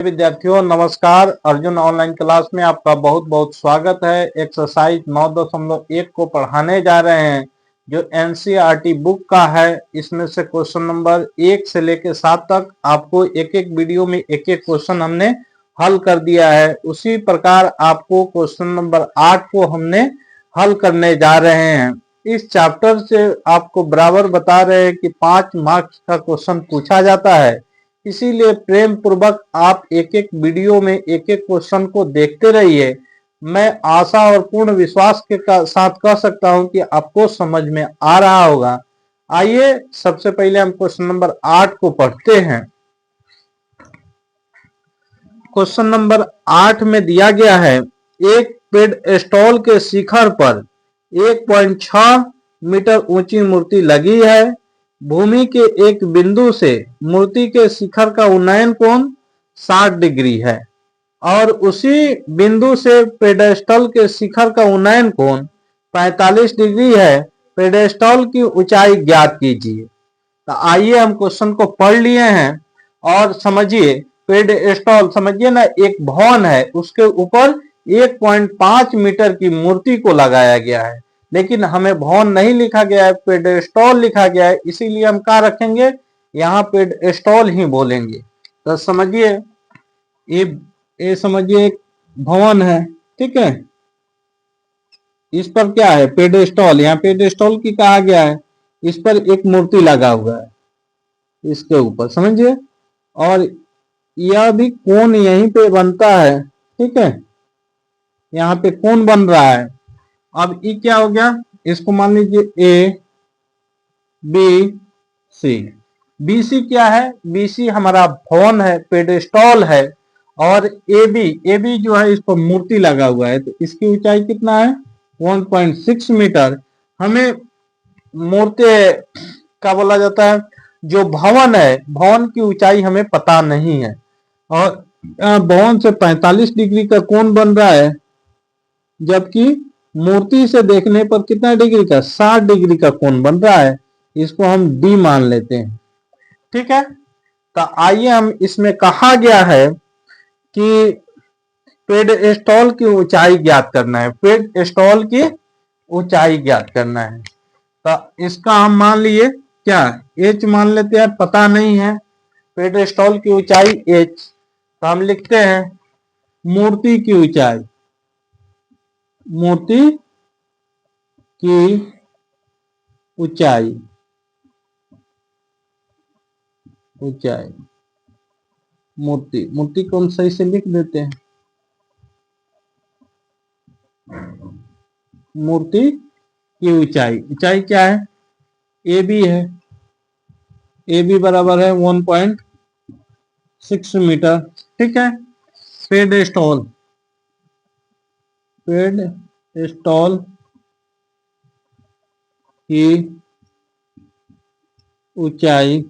विद्यार्थियों नमस्कार। Arjun online class में आपका बहुत बहुत स्वागत है। एक्सरसाइज 9.1 को पढ़ाने जा रहे हैं जो एनसीईआरटी बुक का है। इसमें से क्वेश्चन नंबर 1 से लेकर 7 तक आपको एक एक वीडियो में एक एक क्वेश्चन हमने हल कर दिया है। उसी प्रकार आपको क्वेश्चन नंबर 8 को हमने हल करने जा रहे हैं। इस चैप्टर से आपको बराबर बता रहे हैं कि 5 मार्क्स का क्वेश्चन पूछा जाता है, इसीलिए प्रेम पूर्वक आप एक एक वीडियो में एक एक क्वेश्चन को देखते रहिए। मैं आशा और पूर्ण विश्वास के साथ कह सकता हूं कि आपको समझ में आ रहा होगा। आइए सबसे पहले हम क्वेश्चन नंबर 8 को पढ़ते हैं। क्वेश्चन नंबर 8 में दिया गया है, एक पेडस्टॉल के शिखर पर 1.6 मीटर ऊंची मूर्ति लगी है। भूमि के एक बिंदु से मूर्ति के शिखर का उन्नयन कोण 60 डिग्री है और उसी बिंदु से पेडेस्टल के शिखर का उन्नयन कोण 45 डिग्री है। पेडेस्टल की ऊंचाई ज्ञात कीजिए। तो आइए हम क्वेश्चन को पढ़ लिए हैं और समझिए। पेडेस्टल समझिए ना, एक भवन है, उसके ऊपर 1.5 मीटर की मूर्ति को लगाया गया है, लेकिन हमें भवन नहीं लिखा गया है, पेडेस्टॉल लिखा गया है, इसीलिए हम क्या रखेंगे, यहाँ पेडेस्टॉल ही बोलेंगे। तो समझिए, ये समझिए एक भवन है, ठीक है। इस पर क्या है, पेडेस्टॉल, यहाँ पेडेस्टॉल की कहा गया है, इस पर एक मूर्ति लगा हुआ है इसके ऊपर, समझिए। और यह भी कोण यहीं पे बनता है, ठीक है, यहाँ पे कोण बन रहा है। अब ये क्या हो गया, इसको मान लीजिए A B C. B C क्या है, बी सी हमारा भवन है, पेडेस्टॉल है। और ए बी जो है, इस पर मूर्ति लगा हुआ है, तो इसकी ऊंचाई कितना है, 1.6 मीटर। हमें मूर्ति क्या बोला जाता है, जो भवन है, भवन की ऊंचाई हमें पता नहीं है। और भवन से 45 डिग्री का कोण बन रहा है, जबकि मूर्ति से देखने पर कितना डिग्री का, 60 डिग्री का कोण बन रहा है। इसको हम डी मान लेते हैं, ठीक है। तो आइए हम, इसमें कहा गया है कि पेडेस्टॉल की ऊंचाई ज्ञात करना है, पेडेस्टॉल की ऊंचाई ज्ञात करना है। तो इसका हम मान लिए क्या, एच मान लेते हैं, पता नहीं है पेडेस्टॉल की ऊंचाई एच। तो हम लिखते हैं मूर्ति की ऊंचाई, मूर्ति की ऊंचाई, ऊंचाई, मूर्ति को हम सही से लिख देते हैं, मूर्ति की ऊंचाई। ऊंचाई क्या है, ए बी है, ए बी बराबर है 1.6 मीटर, ठीक है। पेडेस्टॉल, पेडेस्टॉल की ऊंचाई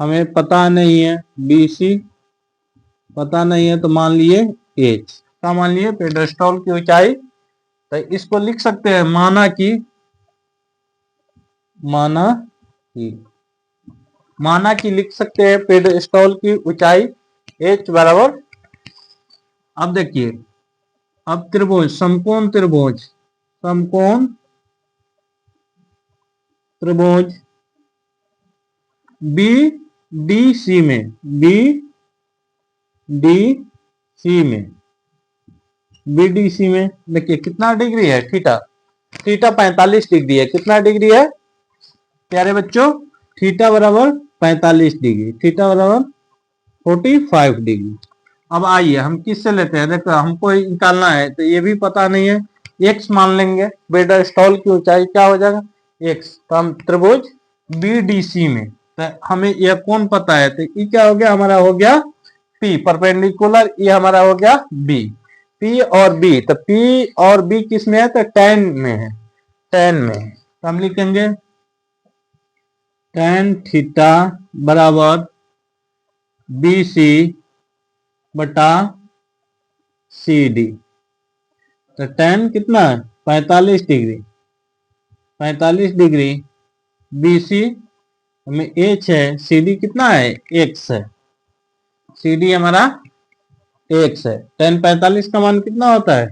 हमें पता नहीं है, बी सी पता नहीं है, तो मान लिए एच। क्या मान लिए, पेडेस्टॉल की ऊंचाई। तो इसको लिख सकते हैं, माना कि लिख सकते हैं पेडेस्टॉल की ऊंचाई एच बराबर। अब देखिए, अब त्रिभुज, समकोण त्रिभुज, समकोण त्रिभुज बी डी सी में, बी डी सी में, बी डी सी में देखिए कितना डिग्री है, थीटा, थीटा 45 डिग्री है। कितना डिग्री है प्यारे बच्चों, थीटा बराबर 45 डिग्री, थीटा बराबर 45 डिग्री। अब आइए हम किससे लेते हैं, देखो हमको निकालना है, तो ये भी पता नहीं है, एक्स मान लेंगे। पेडेस्टॉल की ऊंचाई क्या हो जाएगा, एक्स। तो हम त्रिभुज बीडीसी में, तो हमें यह कौन पता है, तो ये क्या हो गया, हमारा हो गया पी परपेंडिकुलर, ये हमारा हो गया बी, पी और बी। तो पी और बी किस में है, तो टेन में है, टेन में। तो हम लिखेंगे टेन थीटा बराबर बी सी बटा सी डी। तो टेन कितना है, 45 डिग्री, 45 डिग्री, बी सी हमें एच है, सी डी कितना है, एक्स है। सी डी हमारा एक्स है। tan 45 का मान कितना होता है?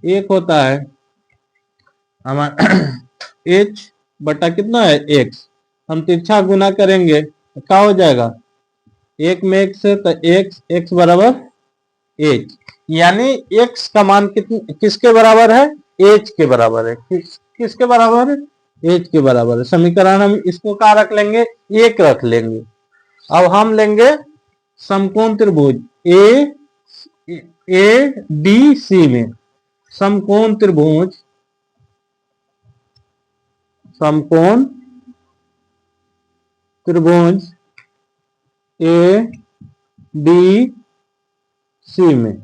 1 होता है। हमारा h बटा कितना है? x। हम तिरछा गुना करेंगे तो क्या हो जाएगा? 1 में x है तो x बराबर h, यानी x का मान किसके बराबर है? h के बराबर है। किसके बराबर है? h के बराबर है। समीकरण हम इसको क्या रख लेंगे? 1 रख लेंगे। अब हम लेंगे समकोण त्रिभुज ए डी सी में। समकोण त्रिभुज ए डी सी में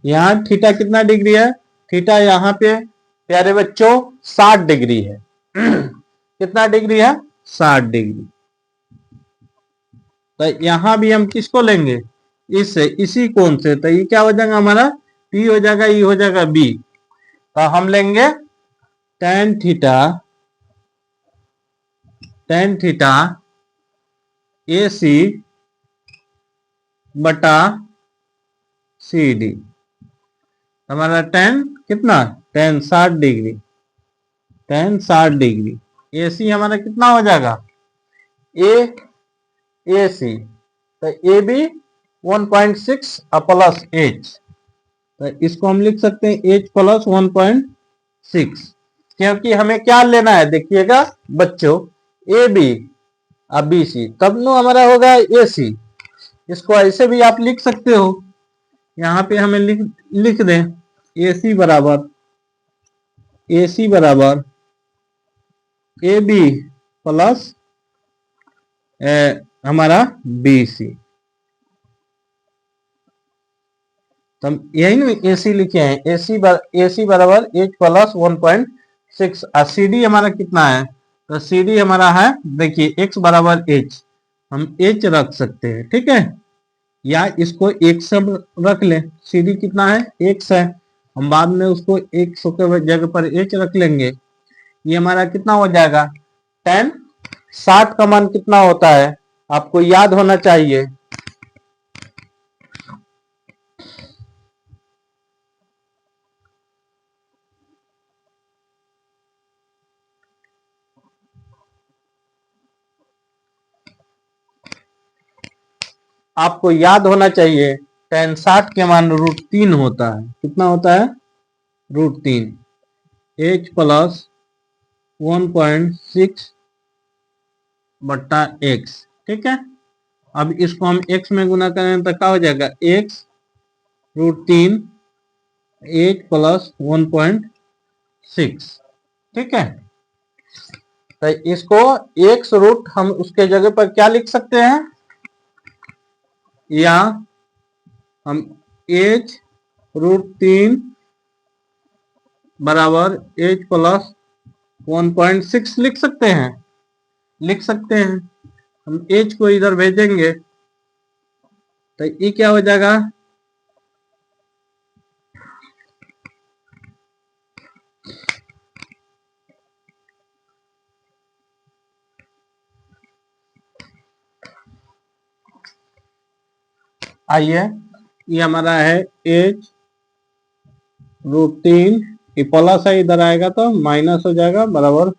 यहाँ थीटा कितना डिग्री है? थीटा यहाँ पे प्यारे बच्चों 60 डिग्री है। कितना डिग्री है? 60 डिग्री। तो यहां भी हम किसको लेंगे? इससे, इसी कोण से। तो ये क्या हो जाएगा हमारा? P हो जाएगा, E हो जाएगा B। तो हम लेंगे tan थीटा AC बटा CD। हमारा tan कितना? tan 60 degree. tan 60 degree. AC हमारा कितना हो जाएगा? AC तो AB 1.6 प्लस H। तो इसको हम लिख सकते हैं H प्लस 1.6, क्योंकि हमें क्या लेना है? देखिएगा बच्चों, AB और BC, तब नो हमारा होगा AC। इसको ऐसे भी आप लिख सकते हो। यहाँ पे हमें लिख दें AC बराबर AB प्लस हमारा BC। तो हम यही ना AC लिखे हैं। AC बराबर H प्लस 1.6 और CD हमारा कितना है? तो CD हमारा है, देखिए x बराबर H, हम H रख सकते हैं, ठीक है, या इसको x सब रख लें। CD कितना है? x है। हम बाद में उसको x के जगह पर H रख लेंगे। ये हमारा कितना हो जाएगा? tan 60 का मान कितना होता है? आपको याद होना चाहिए। आपको याद होना चाहिए tan 60 के मान √3 होता है। कितना होता है? √3। H प्लस 1.6 बट्टा x, ठीक है। अब इसको हम x में गुना करें तो क्या हो जाएगा? x √3 H प्लस 1.6, ठीक है। तो इसको x रूट हम उसके जगह पर क्या लिख सकते हैं? या हम H √3 बराबर H प्लस 1.6 लिख सकते हैं। हम H को इधर भेजेंगे तो ये क्या हो जाएगा? आइए, ये हमारा है H √3, ये प्लस है, इधर आएगा तो माइनस हो जाएगा, बराबर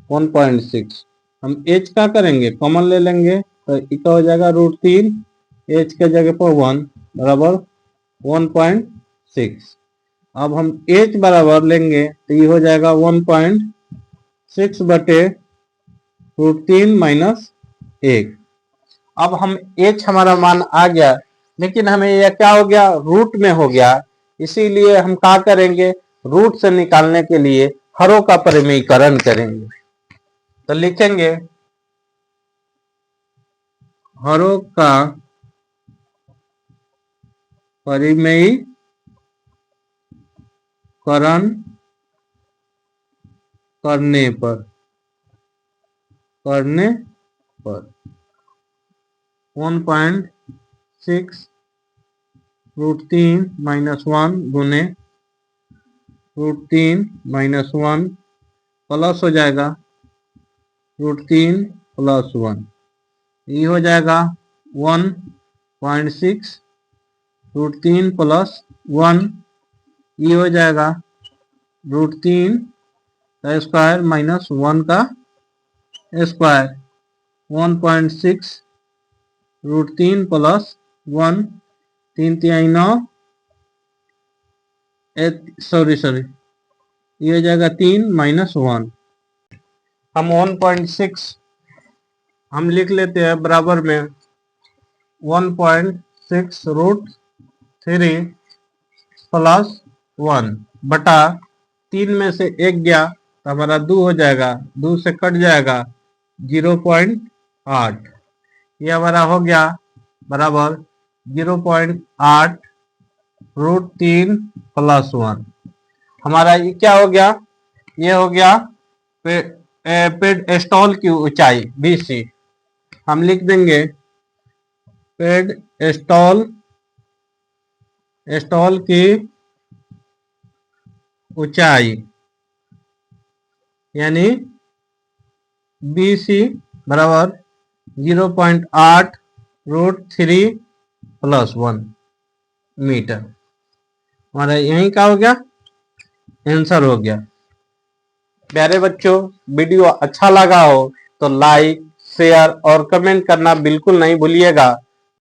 1.6। हम H का करेंगे, कॉमन ले लेंगे तो क्या हो जाएगा? √3 H के जगह पर 1 बराबर 1.6। अब हम H बराबर लेंगे तो ये हो जाएगा 1.6 बटे √3 माइनस 1। अब हम H हमारा मान आ गया, लेकिन हमें यह क्या हो गया? रूट में हो गया। इसीलिए हम क्या करेंगे? रूट से निकालने के लिए हरों का परिमेयीकरण करेंगे। तो लिखेंगे हरों का परिमेयीकरण करने पर 1.6 √3 माइनस 1 गुने √3 माइनस 1 प्लस हो जाएगा √3 प्लस 1, ये हो जाएगा 1 0.6 √3 प्लस 1, ये हो जाएगा √3 का स्क्वायर माइनस 1 का स्क्वायर। 1.6 √3 प्लस 1, 3 तिहाई 9, सॉरी ये हो जाएगा 3 माइनस 1। हम 1.6 हम लिख लेते हैं बराबर में 1.6 √3 प्लस 1 बटा 3 में से 1 गया तो हमारा 2 हो जाएगा, 2 से कट जाएगा 0.8, ये हमारा हो गया बराबर 0.8 √3 प्लस 1। हमारा ये क्या हो गया, ये हो गया पेडस्टॉल की ऊंचाई BC। हम लिख देंगे पेडस्टॉल की ऊंचाई यानी BC बराबर 0.8 √3 प्लस 1 मीटर। हमारा यही क्या हो गया, आंसर हो गया। प्यारे बच्चों, वीडियो अच्छा लगा हो तो लाइक, शेयर और कमेंट करना बिल्कुल नहीं भूलिएगा।